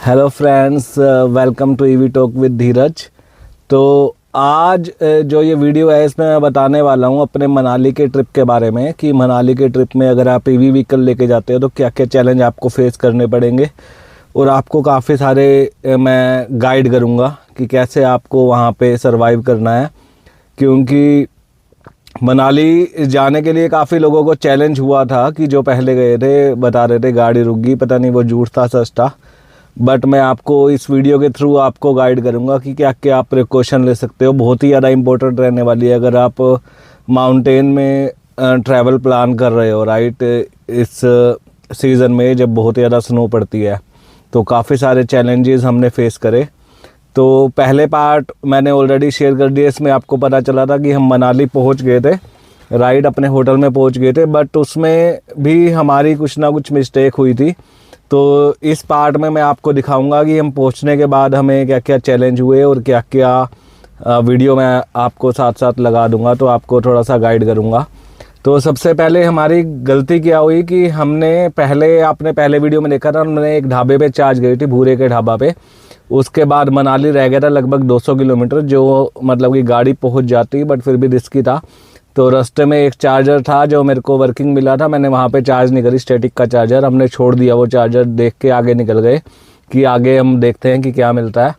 Hello friends, welcome to EV talk with Dheeraj. तो आज जो ये वीडियो है इसमें मैं बताने वाला हूँ अपने मनाली के ट्रिप के बारे में कि मनाली के ट्रिप में अगर आप ईवी व्हीकल लेके जाते हो तो क्या क्या चैलेंज आपको फेस करने पड़ेंगे, और आपको काफ़ी सारे मैं गाइड करूँगा कि कैसे आपको वहाँ पे सरवाइव करना है। क्योंकि मनाली जाने के लिए काफ़ी लोगों को चैलेंज हुआ था कि जो पहले गए थे बता रहे थे गाड़ी रुक गई, पता नहीं वो झूठ था सच था। बट मैं आपको इस वीडियो के थ्रू आपको गाइड करूंगा कि क्या क्या आप प्रिकॉशन ले सकते हो। बहुत ही ज़्यादा इंपॉर्टेंट रहने वाली है अगर आप माउंटेन में ट्रैवल प्लान कर रहे हो, राइट। इस सीज़न में जब बहुत ज़्यादा स्नो पड़ती है तो काफ़ी सारे चैलेंजेस हमने फेस करे। तो पहले पार्ट मैंने ऑलरेडी शेयर कर दिया, इसमें आपको पता चला था कि हम मनाली पहुंच गए थे, राइट, अपने होटल में पहुंच गए थे, बट उसमें भी हमारी कुछ ना कुछ मिस्टेक हुई थी। तो इस पार्ट में मैं आपको दिखाऊंगा कि हम पहुंचने के बाद हमें क्या क्या चैलेंज हुए और क्या क्या वीडियो मैं आपको साथ साथ लगा दूंगा, तो आपको थोड़ा सा गाइड करूंगा। तो सबसे पहले हमारी गलती क्या हुई कि आपने पहले वीडियो में देखा था, हमने एक ढाबे पे चार्ज गई थी, भूरे के ढाबा पे। उसके बाद मनाली रह गया था लगभग 200 किलोमीटर, जो मतलब कि गाड़ी पहुंच जाती बट फिर भी रिस्की था। तो रास्ते में एक चार्जर था जो मेरे को वर्किंग मिला था, मैंने वहाँ पे चार्ज नहीं करी, स्टैटिक का चार्जर हमने छोड़ दिया। वो चार्जर देख के आगे निकल गए कि आगे हम देखते हैं कि क्या मिलता है।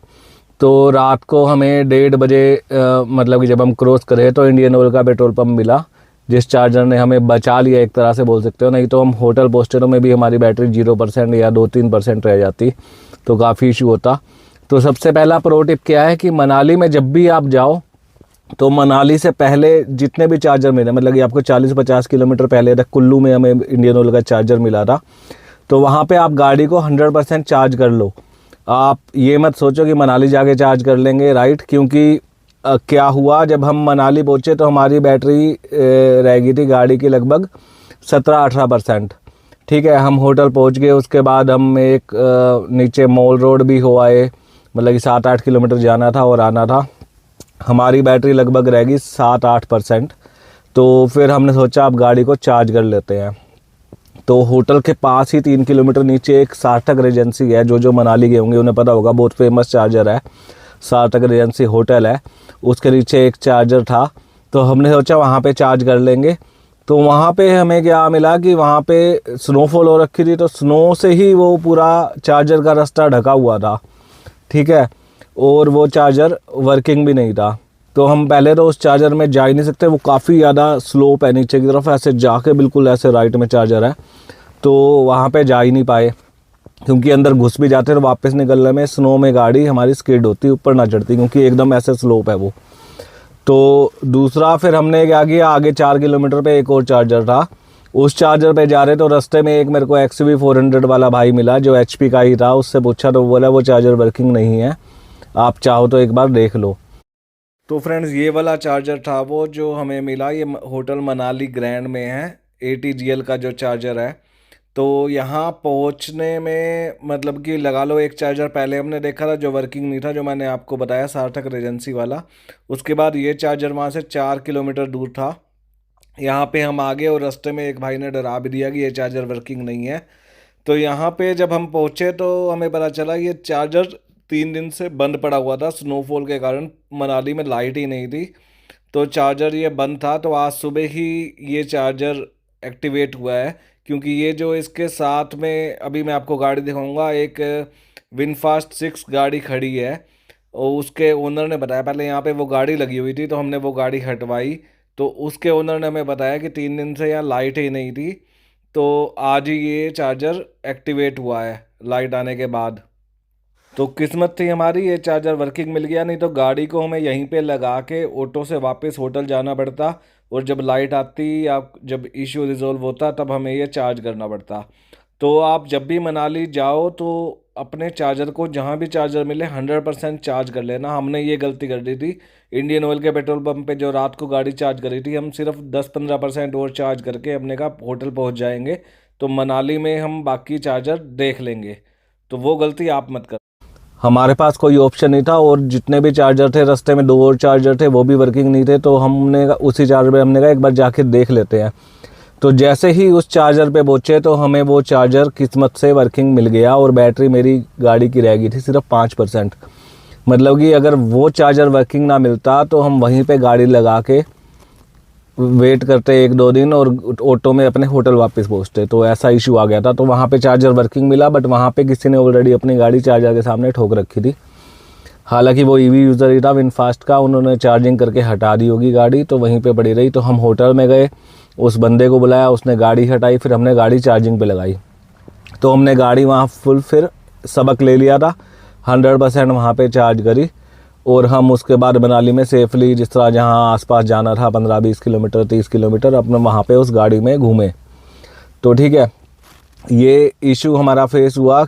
तो रात को हमें 1:30 बजे मतलब कि जब हम क्रॉस करे तो इंडियन ऑयल का पेट्रोल पंप मिला, जिस चार्जर ने हमें बचा लिया एक तरह से बोल सकते हो। नहीं तो हम होटल पहुँचते में भी हमारी बैटरी 0% या 2-3% रह जाती, तो काफ़ी इशू होता। तो सबसे पहला प्रो टिप क्या है कि मनाली में जब भी आप जाओ तो मनाली से पहले जितने भी चार्जर मिले, मतलब कि आपको 40-50 किलोमीटर पहले तक कुल्लू में हमें इंडियन ऑयल का चार्जर मिला था, तो वहाँ पे आप गाड़ी को 100% चार्ज कर लो। आप ये मत सोचो कि मनाली जाके चार्ज कर लेंगे, राइट। क्योंकि क्या हुआ, जब हम मनाली पहुँचे तो हमारी बैटरी रह गई थी गाड़ी की लगभग 17-18%। ठीक है, हम होटल पहुँच गए, उसके बाद हम एक नीचे मॉल रोड भी हो आए, मतलब कि 7-8 किलोमीटर जाना था और आना था। हमारी बैटरी लगभग रहेगी 7-8%। तो फिर हमने सोचा आप गाड़ी को चार्ज कर लेते हैं। तो होटल के पास ही 3 किलोमीटर नीचे एक सार्थक रेजेंसी है, जो मनाली गए होंगे उन्हें पता होगा, बहुत फेमस चार्जर है, सार्थक रेजेंसी होटल है, उसके नीचे एक चार्जर था। तो हमने सोचा वहाँ पे चार्ज कर लेंगे। तो वहाँ पे हमें क्या मिला कि वहाँ पे स्नोफॉल हो रखी थी, तो स्नो से ही वो पूरा चार्जर का रास्ता ढका हुआ था, ठीक है, और वो चार्जर वर्किंग भी नहीं था। तो हम पहले तो उस चार्जर में जा ही नहीं सकते, वो काफ़ी ज़्यादा स्लोप है नीचे की तरफ, ऐसे जाके बिल्कुल ऐसे राइट में चार्जर है, तो वहाँ पे जा ही नहीं पाए। क्योंकि अंदर घुस भी जाते तो वापस निकलने में स्नो में गाड़ी हमारी स्किड होती, ऊपर ना चढ़ती, क्योंकि एकदम ऐसे स्लोप है वो। तो दूसरा फिर हमने क्या किया, आगे 4 किलोमीटर पे एक और चार्जर था, उस चार्जर पे जा रहे तो रास्ते में एक मेरे को XUV 400 वाला भाई मिला जो HP का ही था। उससे पूछा तो वो बोला वो चार्जर वर्किंग नहीं है, आप चाहो तो एक बार देख लो। तो फ्रेंड्स ये वाला चार्जर था वो जो हमें मिला, ये होटल मनाली ग्रैंड में है, ATGL का जो चार्जर है। तो यहाँ पहुँचने में मतलब कि लगा लो एक चार्जर पहले हमने देखा था जो वर्किंग नहीं था, जो मैंने आपको बताया सार्थक रेजेंसी वाला। उसके बाद ये चार्जर वहाँ से 4 किलोमीटर दूर था। यहाँ पे हम आ गए और रास्ते में एक भाई ने डरा भी दिया कि ये चार्जर वर्किंग नहीं है। तो यहाँ पे जब हम पहुँचे तो हमें पता चला ये चार्जर 3 दिन से बंद पड़ा हुआ था, स्नोफॉल के कारण मनाली में लाइट ही नहीं थी, तो चार्जर ये बंद था। तो आज सुबह ही ये चार्जर एक्टिवेट हुआ है, क्योंकि ये जो इसके साथ में अभी मैं आपको गाड़ी दिखाऊंगा, एक विनफास्ट 6 गाड़ी खड़ी है, और उसके ओनर ने बताया, पहले यहाँ पे वो गाड़ी लगी हुई थी तो हमने वो गाड़ी हटवाई, तो उसके ओनर ने हमें बताया कि 3 दिन से यहाँ लाइट ही नहीं थी, तो आज ही ये चार्जर एक्टिवेट हुआ है लाइट आने के बाद। तो किस्मत थी हमारी, ये चार्जर वर्किंग मिल गया, नहीं तो गाड़ी को हमें यहीं पे लगा के ऑटो से वापस होटल जाना पड़ता, और जब लाइट आती या जब इश्यू रिजोल्व होता तब हमें ये चार्ज करना पड़ता। तो आप जब भी मनाली जाओ तो अपने चार्जर को जहाँ भी चार्जर मिले 100% चार्ज कर लेना। हमने ये गलती कर दी थी, इंडियन ऑयल के पेट्रोल पंप पे जो रात को गाड़ी चार्ज करी थी, हम सिर्फ 10-15% और चार्ज करके हमने कहा होटल पहुँच जाएंगे तो मनाली में हम बाकी चार्जर देख लेंगे। तो वो गलती आप मत कर। हमारे पास कोई ऑप्शन नहीं था, और जितने भी चार्जर थे रास्ते में 2 और चार्जर थे वो भी वर्किंग नहीं थे, तो हमने उसी चार्जर पे हमने कहा एक बार जाके देख लेते हैं। तो जैसे ही उस चार्जर पे पहुँचे तो हमें वो चार्जर किस्मत से वर्किंग मिल गया और बैटरी मेरी गाड़ी की रह गई थी सिर्फ 5%। मतलब कि अगर वो चार्जर वर्किंग ना मिलता तो हम वहीं पे गाड़ी लगा के वेट करते 1-2 दिन और ऑटो में अपने होटल वापस पहुँचते। तो ऐसा इशू आ गया था। तो वहाँ पे चार्जर वर्किंग मिला, बट वहाँ पे किसी ने ऑलरेडी अपनी गाड़ी चार्जर के सामने ठोक रखी थी। हालांकि वो ईवी यूज़र ही था विनफास्ट का, उन्होंने चार्जिंग करके हटा दी होगी गाड़ी, तो वहीं पे पड़ी रही। तो हम होटल में गए, उस बंदे को बुलाया, उसने गाड़ी हटाई, फिर हमने गाड़ी चार्जिंग पे लगाई। तो हमने गाड़ी वहाँ फुल फिर सबक ले लिया था, 100% वहाँ पे चार्ज करी और हम उसके बाद मनाली में सेफली जिस तरह जहाँ आसपास जाना था 15-20 किलोमीटर 30 किलोमीटर अपने वहाँ पे उस गाड़ी में घूमे। तो ठीक है, ये इशू हमारा फेस हुआ।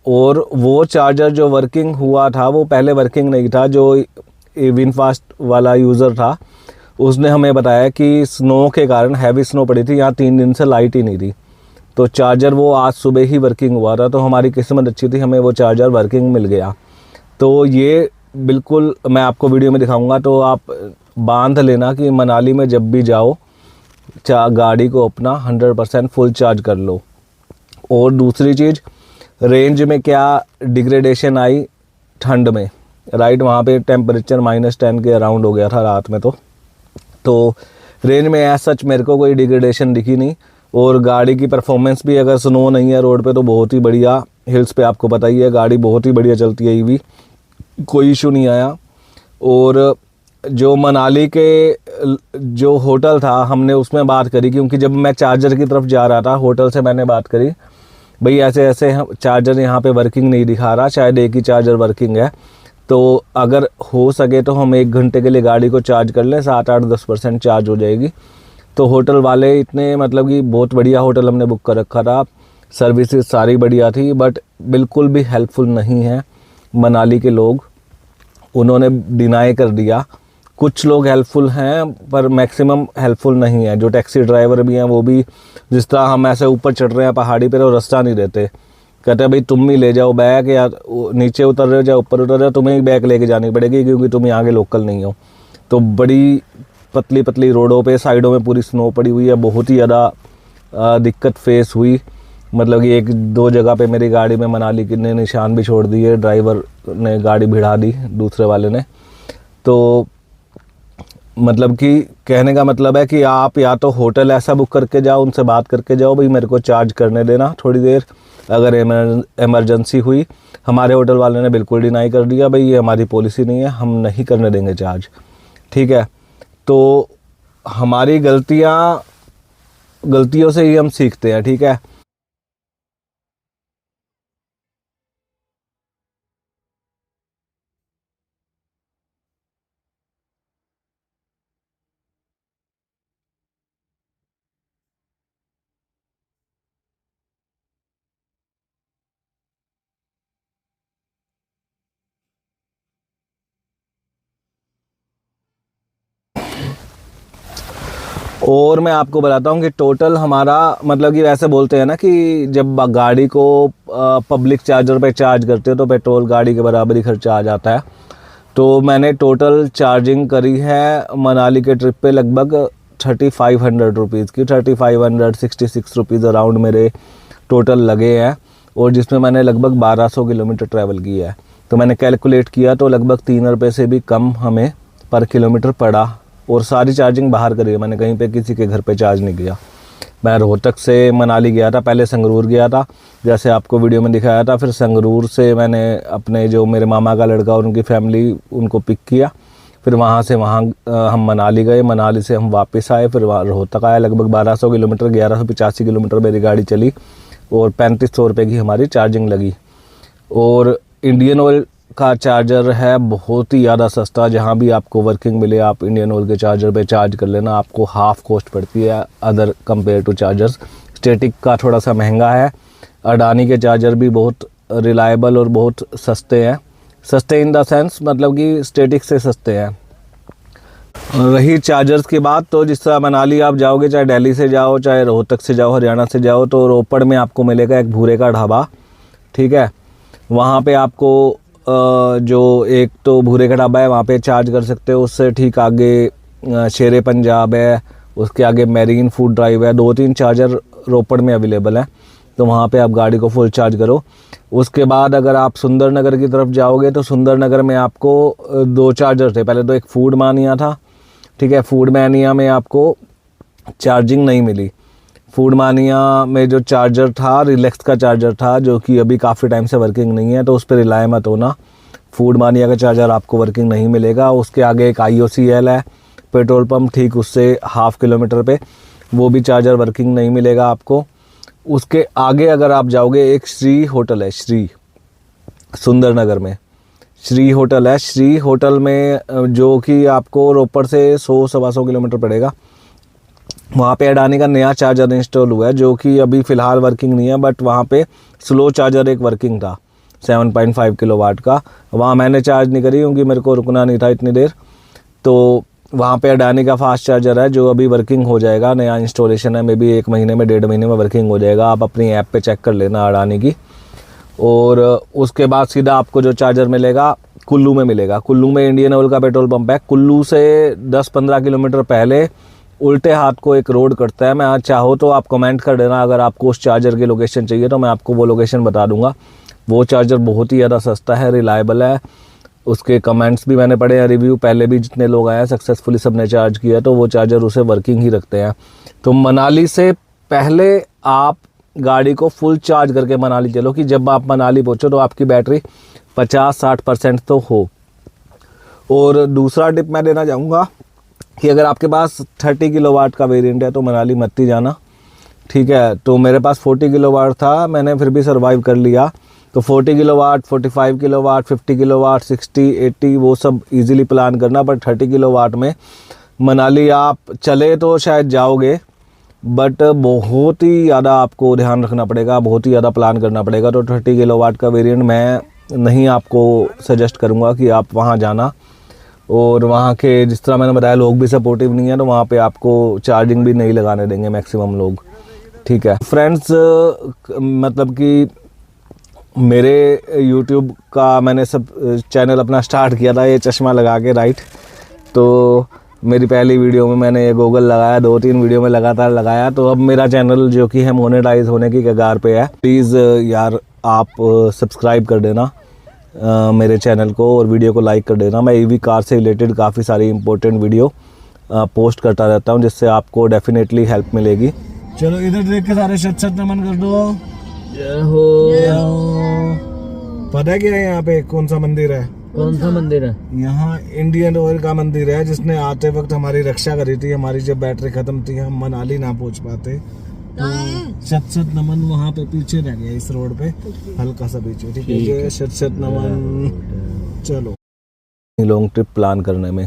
और वो चार्जर जो वर्किंग हुआ था वो पहले वर्किंग नहीं था। जो विनफास्ट वाला यूज़र था उसने हमें बताया कि स्नो के कारण, हैवी स्नो पड़ी थी यहाँ, 3 दिन से लाइट ही नहीं थी। तो चार्जर वो आज सुबह ही वर्किंग हुआ था। तो हमारी किस्मत अच्छी थी, हमें वो चार्जर वर्किंग मिल गया। तो ये बिल्कुल मैं आपको वीडियो में दिखाऊंगा, तो आप बांध लेना कि मनाली में जब भी जाओ गाड़ी को अपना 100% फुल चार्ज कर लो। और दूसरी चीज़, रेंज में क्या डिग्रेडेशन आई ठंड में, राइट, वहाँ पे टेम्परेचर -10 के अराउंड हो गया था रात में। तो रेंज में एज सच मेरे को कोई डिग्रेडेशन दिखी नहीं। और गाड़ी की परफॉर्मेंस भी, अगर स्नो नहीं है रोड पे तो बहुत ही बढ़िया, हिल्स पे आपको पता ही है गाड़ी बहुत ही बढ़िया चलती है ईवी, कोई इशू नहीं आया। और जो मनाली के जो होटल था हमने उसमें बात करी, क्योंकि जब मैं चार्जर की तरफ जा रहा था होटल से मैंने बात करी, भाई ऐसे ऐसे चार्जर यहाँ पे वर्किंग नहीं दिखा रहा, शायद एक ही चार्जर वर्किंग है, तो अगर हो सके तो हम 1 घंटे के लिए गाड़ी को चार्ज कर लें, 7-8-10% चार्ज हो जाएगी। तो होटल वाले इतने, मतलब कि बहुत बढ़िया होटल हमने बुक कर रखा था, सर्विसेज सारी बढ़िया थी, बट बिल्कुल भी हेल्पफुल नहीं है मनाली के लोग, उन्होंने डिनाई कर दिया। कुछ लोग हेल्पफुल हैं पर मैक्सिमम हेल्पफुल नहीं है। जो टैक्सी ड्राइवर भी हैं वो भी, जिस तरह हम ऐसे ऊपर चढ़ रहे हैं पहाड़ी पर और रास्ता नहीं देते, कहते हैं भाई तुम ही ले जाओ बैग, या नीचे उतर रहे हो या ऊपर उतर रहे हो तुम्हें ही बैग लेके जानी पड़ेगी क्योंकि तुम यहाँ के लोकल नहीं हो। तो बड़ी पतली पतली रोडों पे साइडों में पूरी स्नो पड़ी हुई है, बहुत ही ज़्यादा दिक्कत फेस हुई। मतलब कि 1-2 जगह पे मेरी गाड़ी में मनाली के ने निशान भी छोड़ दिए, ड्राइवर ने गाड़ी भिड़ा दी दूसरे वाले ने। तो मतलब कि कहने का मतलब है कि आप या तो होटल ऐसा बुक करके जाओ, उनसे बात करके जाओ, भाई मेरे को चार्ज करने देना थोड़ी देर अगर इमरजेंसी हुई। हमारे होटल वाले ने बिल्कुल डिनाई कर दिया, भाई ये हमारी पॉलिसी नहीं है, हम नहीं करने देंगे चार्ज। ठीक है, तो हमारी गलतियों से ही हम सीखते हैं। ठीक है, और मैं आपको बताता हूँ कि टोटल हमारा, मतलब कि वैसे बोलते हैं ना कि जब गाड़ी को पब्लिक चार्जर पे चार्ज करते हो तो पेट्रोल गाड़ी के बराबर ही खर्चा आ जाता है। तो मैंने टोटल चार्जिंग करी है मनाली के ट्रिप पे लगभग 3500 रुपीज़ की, 3566 रुपीज़ अराउंड मेरे टोटल लगे हैं। और जिसमें मैंने लगभग 1200 किलोमीटर ट्रैवल किया है। तो मैंने कैलकुलेट किया तो लगभग 3 रुपये से भी कम हमें पर किलोमीटर पड़ा। और सारी चार्जिंग बाहर करी है मैंने, कहीं पे किसी के घर पे चार्ज नहीं किया। मैं रोहतक से मनाली गया था, पहले संगरूर गया था जैसे आपको वीडियो में दिखाया था, फिर संगरूर से मैंने अपने जो मेरे मामा का लड़का और उनकी फैमिली उनको पिक किया, फिर वहाँ से हम मनाली गए, मनाली से हम वापस आए, फिर रोहतक आया। लगभग 1200 किलोमीटर 1185 किलोमीटर मेरी गाड़ी चली और 3500 रुपये की हमारी चार्जिंग लगी। और इंडियन ऑयल का चार्जर है बहुत ही ज़्यादा सस्ता, जहाँ भी आपको वर्किंग मिले आप इंडियन ऑयल के चार्जर पे चार्ज कर लेना, आपको हाफ कॉस्ट पड़ती है other compare to chargers. Static का थोड़ा सा महंगा है, अडानी के चार्जर भी बहुत रिलायबल और बहुत सस्ते हैं, सस्ते इन द सेंस मतलब कि स्टैटिक से सस्ते हैं। रही चार्जर्स की बात, तो जिस तरह मनाली आप जाओगे, चाहे दिल्ली से जाओ चाहे रोहतक से जाओ हरियाणा से जाओ, तो रोपड़ में आपको मिलेगा एक भूरे का ढाबा। ठीक है, वहाँ पे आपको जो एक तो भूरे का ढाबा है वहाँ पे चार्ज कर सकते हो, उससे ठीक आगे शेरे पंजाब है, उसके आगे मैरीन फूड ड्राइव है, 2-3 चार्जर रोपड़ में अवेलेबल हैं, तो वहाँ पे आप गाड़ी को फुल चार्ज करो। उसके बाद अगर आप सुंदरनगर की तरफ जाओगे तो सुंदरनगर में आपको 2 चार्जर थे। पहले तो एक फूड मानिया था, ठीक है, फूड मानिया में आपको चार्जिंग नहीं मिली। फूड मानिया में जो चार्जर था रिलैक्स का चार्जर था, जो कि अभी काफ़ी टाइम से वर्किंग नहीं है, तो उस पर रिलाय मत होना। फूड मानिया का चार्जर आपको वर्किंग नहीं मिलेगा। उसके आगे एक IOCL है पेट्रोल पंप, ठीक उससे 1/2 किलोमीटर पे, वो भी चार्जर वर्किंग नहीं मिलेगा आपको। उसके आगे अगर आप जाओगे एक श्री होटल है, श्री सुंदरनगर में श्री होटल है। श्री होटल में जो कि आपको रोपड़ से 100-125 किलोमीटर पड़ेगा। वहाँ पे अडानी का नया चार्जर इंस्टॉल हुआ है, जो कि अभी फ़िलहाल वर्किंग नहीं है, बट वहाँ पे स्लो चार्जर एक वर्किंग था 7.5 किलोवाट का। वहाँ मैंने चार्ज नहीं करी क्योंकि मेरे को रुकना नहीं था इतनी देर। तो वहाँ पे अडानी का फास्ट चार्जर है जो अभी वर्किंग हो जाएगा, नया इंस्टॉलेशन है, मे बी 1 महीने में 1.5 महीने में वर्किंग हो जाएगा। आप अपनी ऐप पे चेक कर लेना अडानी की। और उसके बाद सीधा आपको जो चार्जर मिलेगा कुल्लू में मिलेगा। कुल्लू में इंडियन ऑयल का पेट्रोल पंप है। कुल्लू से 10-15 किलोमीटर पहले उल्टे हाथ को एक रोड कटता है। मैं आज चाहो तो आप कमेंट कर देना, अगर आपको उस चार्जर की लोकेशन चाहिए तो मैं आपको वो लोकेशन बता दूंगा। वो चार्जर बहुत ही ज़्यादा सस्ता है, रिलायबल है। उसके कमेंट्स भी मैंने पढ़े हैं, रिव्यू पहले भी जितने लोग आए हैं सक्सेसफुली सबने चार्ज किया, तो वो चार्जर उसे वर्किंग ही रखते हैं। तो मनाली से पहले आप गाड़ी को फुल चार्ज करके मनाली चलो, कि जब आप मनाली पहुँचो तो आपकी बैटरी 50-60% तो हो। और दूसरा टिप मैं देना चाहूँगा कि अगर आपके पास 30 किलोवाट का वेरिएंट है तो मनाली मत ही जाना, ठीक है। तो मेरे पास 40 किलोवाट था, मैंने फिर भी सर्वाइव कर लिया। तो 40 किलोवाट, 45 किलोवाट, 50 किलोवाट, 60, 80 वो सब इजीली प्लान करना। बट 30 किलोवाट में मनाली आप चले तो शायद जाओगे, बट बहुत ही ज़्यादा आपको ध्यान रखना पड़ेगा, बहुत ही ज़्यादा प्लान करना पड़ेगा। तो 30 किलोवाट का वेरिएंट मैं नहीं आपको सजेस्ट करूँगा कि आप वहाँ जाना। और वहाँ के जिस तरह मैंने बताया लोग भी सपोर्टिव नहीं है, तो वहाँ पे आपको चार्जिंग भी नहीं लगाने देंगे मैक्सिमम लोग, ठीक है। फ्रेंड्स, मतलब कि मेरे YouTube का मैंने सब चैनल अपना स्टार्ट किया था ये चश्मा लगा के, राइट। तो मेरी पहली वीडियो में मैंने ये गॉगल लगाया, 2-3 वीडियो में लगातार लगाया। तो अब मेरा चैनल जो कि है मोनेटाइज होने की कगार पे है। प्लीज़ यार आप सब्सक्राइब कर देना मेरे चैनल को और वीडियो को लाइक कर देना। मैं EV कार से रिलेटेड काफ़ी सारी इंपॉर्टेंट वीडियो पोस्ट करता रहता हूँ, जिससे आपको डेफिनेटली हेल्प मिलेगी। चलो इधर देख के सारे शत नमन कर दो। जय हो। पता है क्या है यहाँ पे कौन सा मंदिर है? कौन सा मंदिर है? यहाँ इंडियन ऑयल का मंदिर है, जिसने आते वक्त हमारी रक्षा करी थी। हमारी जब बैटरी खत्म थी, हम मनाली ना पहुँच पाते, तो शत नमन वहाँ पे पीछे रह गया, इस रोड पे हल्का सा पीछे, ठीक है। शत नमन। चलो लॉन्ग ट्रिप प्लान करने में